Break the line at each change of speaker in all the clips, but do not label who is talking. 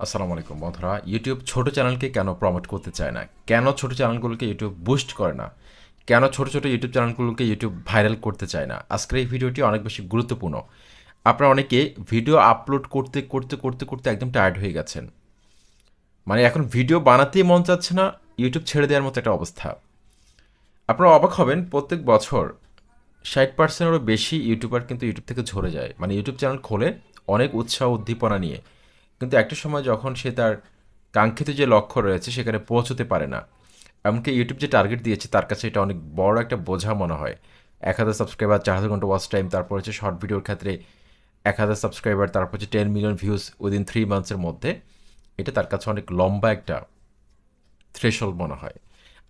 আসসালামু আলাইকুম বন্ধুরা। ইউটিউব ছোট চ্যানেলকে কেন প্রমোট করতে চায় না, কেন ছোট চ্যানেলগুলোকে ইউটিউব বুস্ট করে না, কেন ছোট ছোট ইউটিউব চ্যানেলগুলোকে ইউটিউব ভাইরাল করতে চায় না, আজকের এই ভিডিওটি অনেক বেশি গুরুত্বপূর্ণ। আপনারা অনেকে ভিডিও আপলোড করতে করতে করতে করতে একদম টায়ার্ড হয়ে গেছেন, মানে এখন ভিডিও বানাতেই মন চাচ্ছে না, ইউটিউব ছেড়ে দেওয়ার মতো একটা অবস্থা। আপনারা অবাক হবেন, প্রত্যেক বছর 60%-এরও বেশি ইউটিউবার কিন্তু ইউটিউব থেকে ঝরে যায়। মানে ইউটিউব চ্যানেল খোলে অনেক উৎসাহ উদ্দীপনা নিয়ে, কিন্তু একটা সময় যখন সে তার কাঙ্ক্ষিত যে লক্ষ্য রয়েছে সেখানে পৌঁছতে পারে না। এমনকি ইউটিউব যে টার্গেট দিয়েছে তার কাছে এটা অনেক বড় একটা বোঝা মনে হয়। 1,000 সাবস্ক্রাইবার, 4,000 ঘন্টা ওয়াচ টাইম, তারপর হচ্ছে শর্ট ভিডিওর ক্ষেত্রে 1,000 সাবস্ক্রাইবার, তারপর হচ্ছে 10 মিলিয়ন ভিউজ উইদিন 3 মান্থসের মধ্যে। এটা তার কাছে অনেক লম্বা একটা থ্রেশহোল্ড মনে হয়।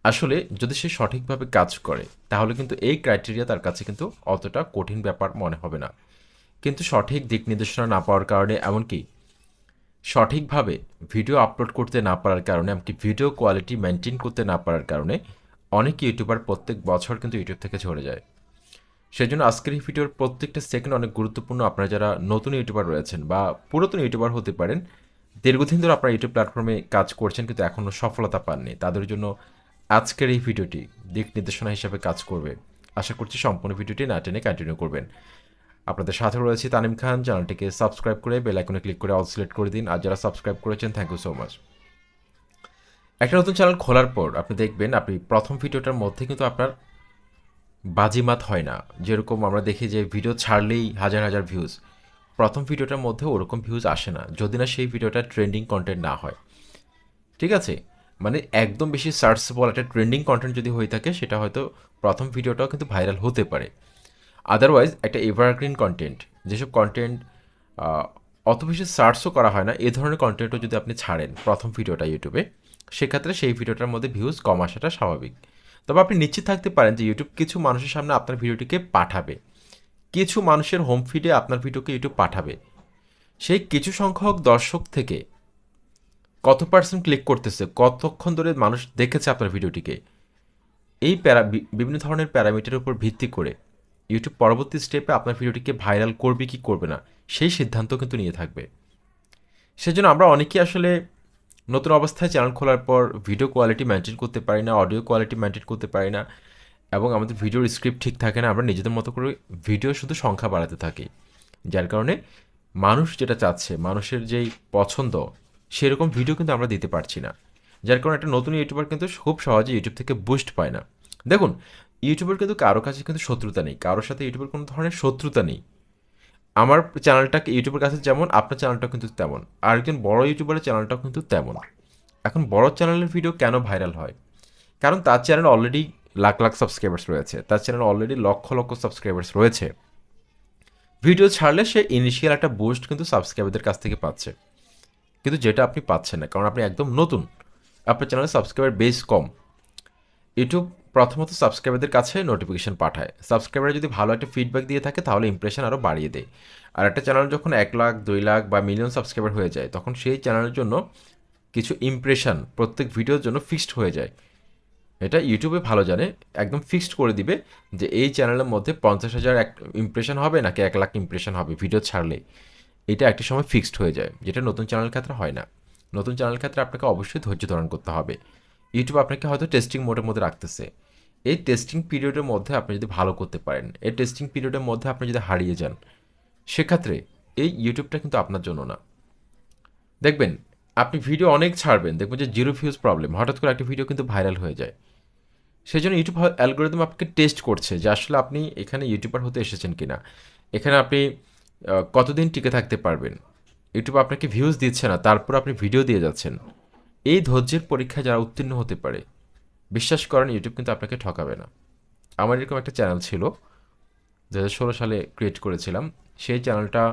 আসলে যদি সে সঠিকভাবে কাজ করে তাহলে কিন্তু এই ক্রাইটেরিয়া তার কাছে কিন্তু অতটা কঠিন ব্যাপার মনে হবে না। কিন্তু সঠিক দিক নির্দেশনা না পাওয়ার কারণে, এমনকি সঠিকভাবে ভিডিও আপলোড করতে না পারার কারণে, এমনকি ভিডিও কোয়ালিটি মেনটেন করতে না পারার কারণে অনেক ইউটিউবার প্রত্যেক বছর কিন্তু ইউটিউব থেকে ঝরে যায়। সেজন্য আজকের এই ভিডিওর প্রত্যেকটা সেকেন্ড অনেক গুরুত্বপূর্ণ। আপনারা যারা নতুন ইউটিউবার রয়েছেন বা পুরাতন ইউটিউবার হতে পারেন, দীর্ঘদিন ধরে আপনারা ইউটিউব প্ল্যাটফর্মে কাজ করছেন কিন্তু এখনও সফলতা পাননি, তাদের জন্য আজকের এই ভিডিওটি দিক নির্দেশনা হিসাবে কাজ করবে। আশা করছি সম্পূর্ণ ভিডিওটি না টেনে কন্টিনিউ করবেন। আপনাদের সাথে রয়েছে তানিম খান। চ্যানেলটিকে সাবস্ক্রাইব করে বেল আইকনে ক্লিক করে অল সিলেক্ট করে দিন। আর যারা সাবস্ক্রাইব করেছেন, থ্যাংক ইউ সো মাচ। একটা নতুন চ্যানেল খোলার পর আপনি দেখবেন আপনি প্রথম ভিডিওটার মধ্যে কিন্তু আপনার বাজিমাত হয় না। যেরকম আমরা দেখি যে ভিডিও ছাড়লেই হাজার হাজার ভিউজ, প্রথম ভিডিওটার মধ্যে ওরকম ভিউজ আসে না যদি না সেই ভিডিওটা ট্রেন্ডিং কন্টেন্ট না হয়। ঠিক আছে, মানে একদম বেশি সার্চেবল একটা ট্রেন্ডিং কন্টেন্ট যদি হয়ে থাকে সেটা হয়তো প্রথম ভিডিওটাও কিন্তু ভাইরাল হতে পারে। আদারওয়াইজ একটা এভারগ্রিন কন্টেন্ট, যেসব কন্টেন্ট অত বেশি সার্চও করা হয় না, এই ধরনের কন্টেন্টও যদি আপনি ছাড়েন প্রথম ভিডিওটা ইউটিউবে, সেক্ষেত্রে সেই ভিডিওটার মধ্যে ভিউজ কম আসাটা স্বাভাবিক। তবে আপনি নিশ্চিত থাকতে পারেন যে ইউটিউব কিছু মানুষের সামনে আপনার ভিডিওটিকে পাঠাবে, কিছু মানুষের হোম ফিডে আপনার ভিডিওকে ইউটিউব পাঠাবে। সেই কিছু সংখ্যক দর্শক থেকে কত পার্সেন্ট ক্লিক করতেছে, কতক্ষণ ধরে মানুষ দেখেছে আপনার ভিডিওটিকে, এই বিভিন্ন ধরনের প্যারামিটারের উপর ভিত্তি করে ইউটিউব পরবর্তী স্টেপে আপনার ভিডিওটিকে ভাইরাল করবে কি করবে না সেই সিদ্ধান্ত কিন্তু নিয়ে থাকবে। সেজন্য আমরা অনেকেই আসলে নতুন অবস্থায় চ্যানেল খোলার পর ভিডিও কোয়ালিটি মেনটেন করতে পারি না, অডিও কোয়ালিটি মেনটেন করতে পারি না, এবং আমাদের ভিডিওর স্ক্রিপ্ট ঠিক থাকে না। আমরা নিজেদের মতো করে ভিডিও শুধু সংখ্যা বাড়াতে থাকি, যার কারণে মানুষ যেটা চাচ্ছে, মানুষের যেই পছন্দ, সেরকম ভিডিও কিন্তু আমরা দিতে পারছি না। যার কারণে একটা নতুন ইউটিউবার কিন্তু খুব সহজে ইউটিউব থেকে বুস্ট পায় না। দেখুন, ইউটিউবের কিন্তু কারো কাছে কিন্তু শত্রুতা নেই, কারোর সাথে ইউটিউবের কোনো ধরনের শত্রুতা নেই। আমার চ্যানেলটাকে ইউটিউবের কাছে যেমন, আপনার চ্যানেলটাও কিন্তু তেমন, আর একজন বড় ইউটিউবারের চ্যানেলটাও কিন্তু তেমন। এখন বড় চ্যানেলের ভিডিও কেন ভাইরাল হয়? কারণ তার channel already lakh lakh subscribers রয়েছে, তার channel already lakh lakh subscribers রয়েছে। ভিডিও ছাড়লে সে ইনিশিয়াল একটা বুস্ট কিন্তু সাবস্ক্রাইবারদের কাছ থেকে পাচ্ছে, কিন্তু যেটা আপনি পাচ্ছেন না কারণ আপনি একদম নতুন, আপনার চ্যানেলে সাবস্ক্রাইবার বেস কম। ইউটিউব প্রথমত সাবস্ক্রাইবারদের কাছে নোটিফিকেশন পাঠায়, সাবস্ক্রাইবার যদি ভালো একটা ফিডব্যাক দিয়ে থাকে তাহলে ইমপ্রেশন আরও বাড়িয়ে দেয়। আর একটা চ্যানেল যখন 1 লাখ 2 লাখ বা মিলিয়ন সাবস্ক্রাইবার হয়ে যায়, তখন সেই চ্যানেলের জন্য কিছু ইমপ্রেশন প্রত্যেক ভিডিওর জন্য ফিক্সড হয়ে যায়। এটা ইউটিউবে ভালো জানে, একদম ফিক্সড করে দিবে যে এই চ্যানেলের মধ্যে 50,000 ইমপ্রেশন হবে নাকি 1 লাখ ইমপ্রেশন হবে ভিডিও ছাড়লে। এটা একটা সময় ফিক্সড হয়ে যায়, যেটা নতুন চ্যানেলের ক্ষেত্রে হয় না। নতুন চ্যানেলের ক্ষেত্রে আপনাকে অবশ্যই ধৈর্য ধারণ করতে হবে। ইউটিউব আপনাকে হয়তো টেস্টিং মোডের মধ্যে রাখতেছে, এই টেস্টিং পিরিয়ডের মধ্যে আপনি যদি ভালো করতে পারেন, এই টেস্টিং পিরিয়ডের মধ্যে আপনি যদি হারিয়ে যান, সেক্ষেত্রে এই ইউটিউবটা কিন্তু আপনার জন্য না। দেখবেন আপনি ভিডিও অনেক ছাড়বেন, দেখবেন যে জিরো ভিউজ প্রবলেম, হঠাৎ করে একটা ভিডিও কিন্তু ভাইরাল হয়ে যায়। সেই জন্য ইউটিউব অ্যালগোরিদম আপনাকে টেস্ট করছে যে আসলে আপনি এখানে ইউটিউবার হতে এসেছেন কিনা, এখানে আপনি কতদিন টিকে থাকতে পারবেন। ইউটিউব আপনাকে ভিউজ দিচ্ছে না, তারপর আপনি ভিডিও দিয়ে যাচ্ছেন। এই ধৈর্যের পরীক্ষায় যারা উত্তীর্ণ হতে পারে, বিশ্বাস করেন ইউটিউব কিন্তু আপনাকে ঠকাবে না। আমার এরকম একটা চ্যানেল ছিল, 2016 সালে ক্রিয়েট করেছিলাম। সেই চ্যানেলটা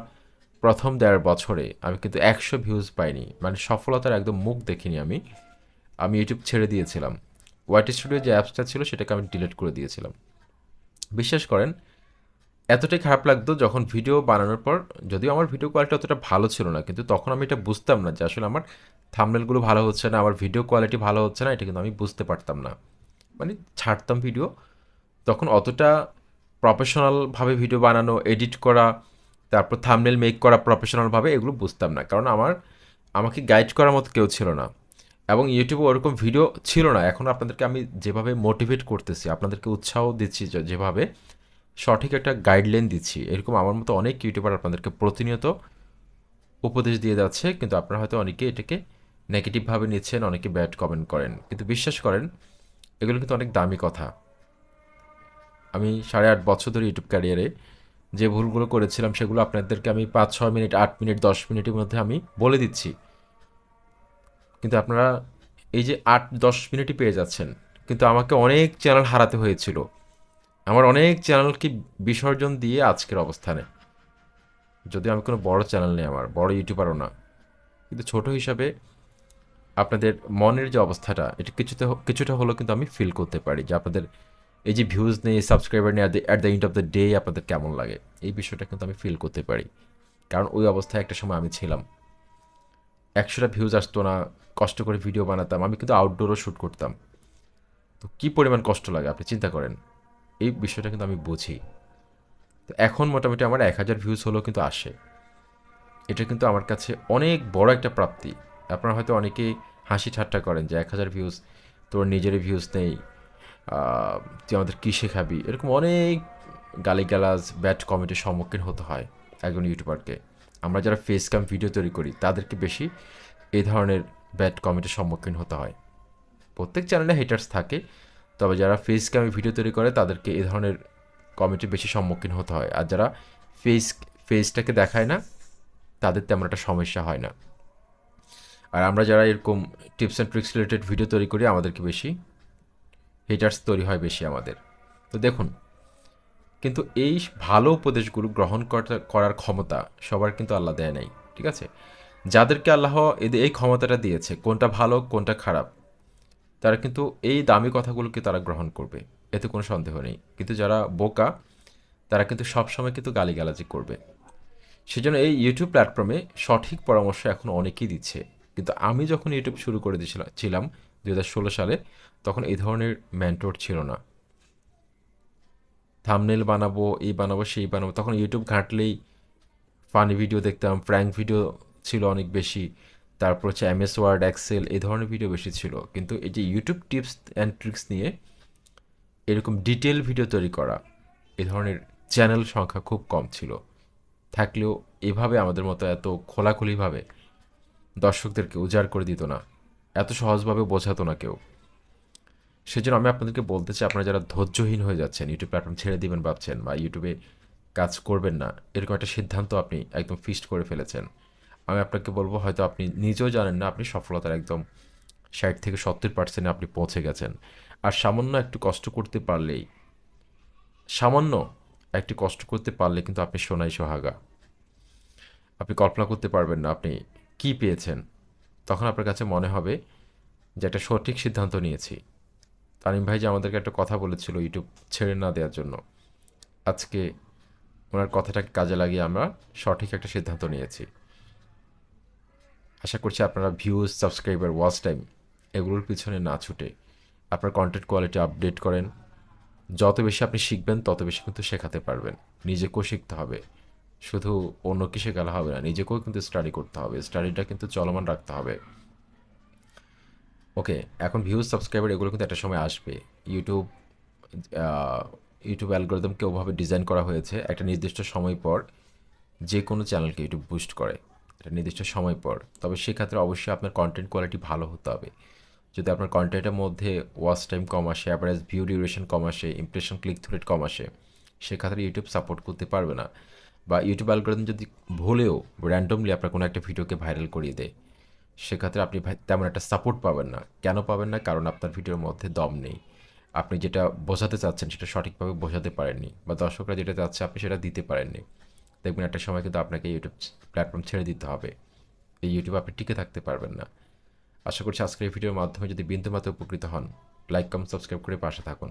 প্রথম 1.5 বছরে আমি কিন্তু 100 ভিউজ পাইনি, মানে সফলতার একদম মুখ দেখিনি আমি। আমি ইউটিউব ছেড়ে দিয়েছিলাম, ওয়াইটি স্টুডিও যে অ্যাপসটা ছিল সেটাকে আমি ডিলিট করে দিয়েছিলাম। বিশ্বাস করেন এতটাই খারাপ লাগতো যখন ভিডিও বানানোর পর, যদিও আমার ভিডিও কোয়ালিটি অতটা ভালো ছিল না, কিন্তু তখন আমি এটা বুঝতাম না যে আসলে আমার থাম্বনেলগুলো ভালো হচ্ছে না, আমার ভিডিও কোয়ালিটি ভালো হচ্ছে না, এটা কিন্তু আমি বুঝতে পারতাম না। মানে ছাড়তাম ভিডিও, তখন অতটা প্রফেশনালভাবে ভিডিও বানানো, এডিট করা, তারপর থাম্বনেল মেক করা প্রফেশনালভাবে, এগুলো বুঝতাম না। কারণ আমাকে গাইড করার মতো কেউ ছিল না, এবং ইউটিউবে ওরকম ভিডিও ছিল না। এখন আপনাদেরকে আমি যেভাবে মোটিভেট করতেছি, আপনাদেরকে উৎসাহ দিচ্ছি, যেভাবে সঠিক একটা গাইডলাইন দিচ্ছি, এরকম আমার মতো অনেক ইউটিউবার আপনাদেরকে প্রতিনিয়ত উপদেশ দিয়ে যাচ্ছে, কিন্তু আপনারা হয়তো অনেকে এটাকে নেগেটিভভাবে নিচ্ছেন, অনেকে ব্যাড কমেন্ট করেন, কিন্তু বিশ্বাস করেন এগুলো কিন্তু অনেক দামি কথা। আমি 8.5 বছর ধরে ইউটিউব ক্যারিয়ারে যে ভুলগুলো করেছিলাম সেগুলো আপনাদেরকে আমি 5-6 মিনিট, 8 মিনিট, 10 মিনিটের মধ্যে আমি বলে দিচ্ছি, কিন্তু আপনারা এই যে 8-10 মিনিটই পেয়ে যাচ্ছেন। কিন্তু আমাকে অনেক চ্যানেল হারাতে হয়েছিল, আমার অনেক চ্যানেলকে বিসর্জন দিয়ে আজকের অবস্থানে। যদিও আমি কোনো বড় চ্যানেল নেই, আমার বড় ইউটিউবারও না, কিন্তু ছোট হিসাবে আপনাদের মনের যে অবস্থাটা, এটা কিছুটা হলেও কিন্তু আমি ফিল করতে পারি যে আপনাদের এই যে ভিউজ নেই, সাবস্ক্রাইবার নেই, at the end of the day আপনাদের কেমন লাগে, এই বিষয়টা কিন্তু আমি ফিল করতে পারি। কারণ ওই অবস্থায় একটা সময় আমি ছিলাম, 100টা ভিউজ আসতো না, কষ্ট করে ভিডিও বানাতাম, আমি কিন্তু আউটডোরও শ্যুট করতাম। তো কী পরিমাণ কষ্ট লাগে আপনি চিন্তা করেন, এই বিষয়টা কিন্তু আমি বুঝি। তো এখন মোটামুটি আমার 1000 ভিউজ হলেও কিন্তু আসে, এটা কিন্তু আমার কাছে অনেক বড় একটা প্রাপ্তি। আপনারা হয়তো অনেকেই হাসি ঠাট্টা করেন যে 1000 ভিউজ, তোর নিজেরই ভিউজ নেই, তুই আমাদের কী শেখাবি, এরকম অনেক গালিগালাজ, ব্যাড কমেন্টের সম্মুখীন হতে হয় একজন ইউটিউবারকে। আমরা যারা ফেস ক্যাম ভিডিও তৈরি করি তাদেরকে বেশি এই ধরনের ব্যাড কমেন্টের সম্মুখীন হতে হয়। প্রত্যেক চ্যানেলে হেটার্স থাকে, তবে যারা ফেস ক্যামে ভিডিও তৈরি করে তাদেরকে এই ধরনের কমেন্টের বেশি সম্মুখীন হতে হয়। আর যারা ফেস ফেসটাকে দেখায় না তাদের তেমন একটা সমস্যা হয় না। আর আমরা যারা এরকম tips and tricks related video তৈরি করি আমাদেরকে বেশি হেটার্স তৈরি হয় বেশি আমাদের। তো দেখুন, কিন্তু এই ভালো উপদেশগুলো গ্রহণ করার ক্ষমতা সবার কিন্তু আল্লাহ দেয় নাই, ঠিক আছে? যাদেরকে আল্লাহ এই ক্ষমতাটা দিয়েছে, কোনটা ভালো কোনটা খারাপ, তারা কিন্তু এই দামি কথাগুলোকে তারা গ্রহণ করবে, এতে কোনো সন্দেহ নেই। কিন্তু যারা বোকা তারা কিন্তু সবসময় কিন্তু গালিগালাজি করবে। সেজন্য এই ইউটিউব প্ল্যাটফর্মে সঠিক পরামর্শ এখন অনেকেই দিচ্ছে, কিন্তু আমি যখন ইউটিউব শুরু করে দিয়েছিলাম 2016 সালে, তখন এই ধরনের মেন্টর ছিল না। থাম্বনেল বানাবো, এই বানাবো, সেই বানাবো, তখন ইউটিউব ঘাঁটলেই ফানি ভিডিও দেখতাম, প্র্যাঙ্ক ভিডিও ছিল অনেক বেশি, তারপর হচ্ছে এমএস ওয়ার্ড, এক্সেল, এই ধরনের ভিডিও বেশি ছিল। কিন্তু এই যে ইউটিউব টিপস অ্যান্ড ট্রিক্স নিয়ে এরকম ডিটেল ভিডিও তৈরি করা, এ ধরনের চ্যানেল সংখ্যা খুব কম ছিল। থাকলেও এভাবে আমাদের মতো এত খোলাখুলিভাবে দর্শকদেরকে উজাড় করে দিত না, এত সহজভাবে বোঝাতো না কেউ। সেজন্য আমি আপনাদেরকে বলতে চাই, আপনারা যারা ধৈর্যহীন হয়ে যাচ্ছেন, ইউটিউব প্ল্যাটফর্ম ছেড়ে দিবেন ভাবছেন, বা ইউটিউবে কাজ করবেন না, এরকম একটা সিদ্ধান্ত আপনি একদম ফিক্সড করে ফেলেছেন, আমি আপনাকে বলবো হয়তো আপনি নিজেও জানেন না আপনি সফলতার একদম 60 থেকে 70% আপনি পৌঁছে গেছেন। আর সামান্য একটু কষ্ট করতে পারলেই, সামান্য একটু কষ্ট করতে পারলে কিন্তু আপনি সোনায় সোহাগা। আপনি কল্পনা করতে পারবেন না আপনি কি পেয়েছেন। তখন আপনার কাছে মনে হবে যে একটা সঠিক সিদ্ধান্ত নিয়েছি। তানিম ভাই যে আমাদেরকে একটা কথা বলেছিল ইউটিউব ছেড়ে না দেওয়ার জন্য, আজকে ওনার কথাটাকে কাজে লাগিয়ে আমরা সঠিক একটা সিদ্ধান্ত নিয়েছি। আশা করছি আপনারা ভিউজ, সাবস্ক্রাইবার, ওয়াচ টাইম এগুলোর পিছনে না ছুটে আপনার কন্টেন্ট কোয়ালিটি আপডেট করেন। যত বেশি আপনি শিখবেন তত বেশি কিন্তু শেখাতে পারবেন। নিজেকেও শিখতে হবে, শুধু অন্যকে শেখালে হবে না, নিজেকেও কিন্তু স্টাডি করতে হবে, স্টাডিটা কিন্তু চলমান রাখতে হবে। ওকে, এখন ভিউজ, সাবস্ক্রাইবার এগুলো কিন্তু একটা সময় আসবে। ইউটিউব আহ, ইউটিউব অ্যালগোরিদমকে ওভাবে ডিজাইন করা হয়েছে একটা নির্দিষ্ট সময় পর যে কোনো চ্যানেলকে ইউটিউব বুস্ট করে একটা নির্দিষ্ট সময় পর। তবে সেক্ষেত্রে অবশ্যই আপনার কন্টেন্ট কোয়ালিটি ভালো হতে হবে। যদি আপনার কন্টেন্টের মধ্যে ওয়াচ টাইম কম আসে, অ্যাভারেজ ভিউ ডিউরেশন কম আসে, ইমপ্রেশন ক্লিক থ্রু রেট কম আসে, সেক্ষেত্রে ইউটিউব সাপোর্ট করতে পারবে না। বা ইউটিউব অ্যালগোরিদম যদি ভুলেও র্যান্ডমলি আপনার কোনো একটা ভিডিওকে ভাইরাল করিয়ে দেয়, সেক্ষেত্রে আপনি তেমন একটা সাপোর্ট পাবেন না। কেন পাবেন না? কারণ আপনার ভিডিওর মধ্যে দম নেই, আপনি যেটা বোঝাতে চাচ্ছেন সেটা সঠিকভাবে বোঝাতে পারেননি, বা দর্শকরা যেটা চাচ্ছে আপনি সেটা দিতে পারেননি। দেখবেন একটা সময় কিন্তু আপনাকে ইউটিউব প্ল্যাটফর্ম ছেড়ে দিতে হবে, এই ইউটিউব আপনি টিকে থাকতে পারবেন না। আশা করছি আজকের এই ভিডিওর মাধ্যমে যদি বিন্দুমাত্র উপকৃত হন, লাইক, কমেন্ট, সাবস্ক্রাইব করে পাশে থাকুন।